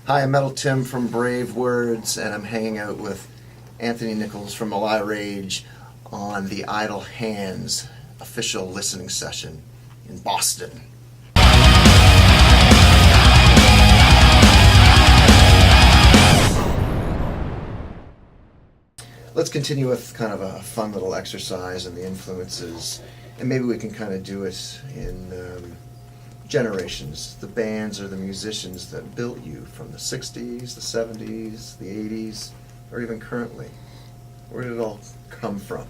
Hi, I'm Metal Tim from Brave Words, and I'm hanging out with Anthony Nichols from Meliah Rage on the Idle Hands official listening session in Boston. Let's continue with kind of a fun little exercise and the influences, and maybe we can kind of do it in generations, the bands or the musicians that built you from the 60s, the 70s, the 80s, or even currently. Where did it all come from?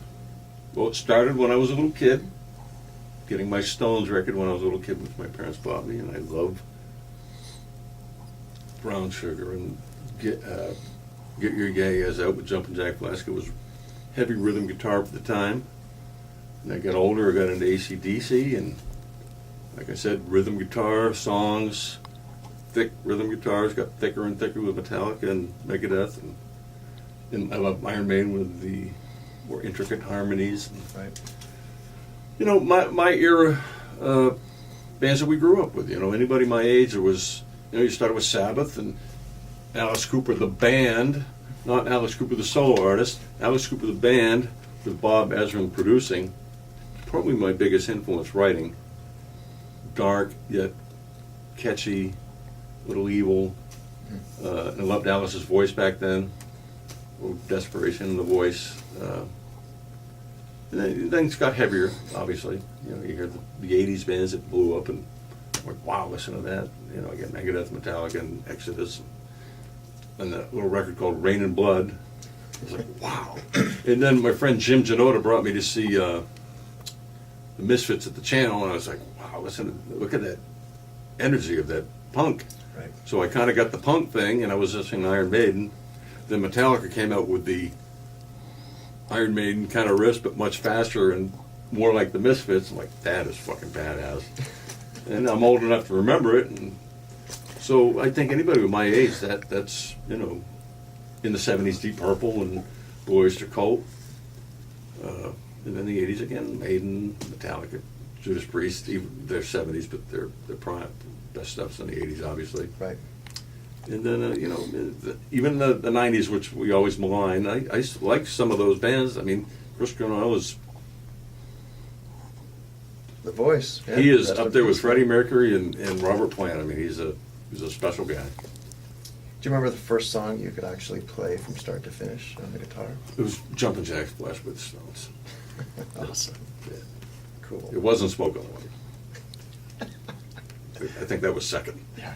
Well, it started when I was a little kid, getting my Stones record when I was a little kid, which my parents bought me, and I loved Brown Sugar and Get Your Gay As Out with Jumpin' Jack Flask. It was heavy rhythm guitar for the time. And I got older, I got into AC/DC, and like I said, rhythm guitar, songs, thick rhythm guitars, got thicker and thicker with Metallica and Megadeth, and I love Iron Maiden with the more intricate harmonies. Right. You know, my era, bands that we grew up with, you know, anybody my age, there was, you know, you started with Sabbath and Alice Cooper the band, not Alice Cooper the solo artist, Alice Cooper the band with Bob Ezrin producing, probably my biggest influence writing. Dark yet catchy, little evil. I loved Alice's voice back then. A little desperation in the voice. And then it's got heavier, obviously. You know, you hear the 80s bands that blew up, and I'm like, wow, listen to that. You know, I get Megadeth, Metallica, and Exodus, and that little record called Rain and Blood. I was like, wow. And then my friend Jim Janota brought me to see the Misfits at the Channel, and I was like, wow, listen, look at that energy of that punk. Right. So I kind of got the punk thing, and I was listening to Iron Maiden. Then Metallica came out with the Iron Maiden kind of riffs, but much faster and more like the Misfits. I'm like, that is fucking badass. And I'm old enough to remember it, and so I think anybody with my age, that's, you know, in the 70s, Deep Purple and Blue Oyster Cult. And then the 80s again, Maiden, Metallica, Judas Priest, even their 70s, but their prime best stuff's in the 80s, obviously. Right. And then, you know, even the 90s, which we always malign, I like some of those bands. I mean, Chris Cornell is... The voice. Yeah, he is up there with Freddie Mercury and Robert Plant. I mean, he's a special guy. Do you remember the first song you could actually play from start to finish on the guitar? It was Jumpin' Jack Flask with the Stones. Awesome. Yeah. Cool. It wasn't Smoke on the Water. I think that was second. Yeah.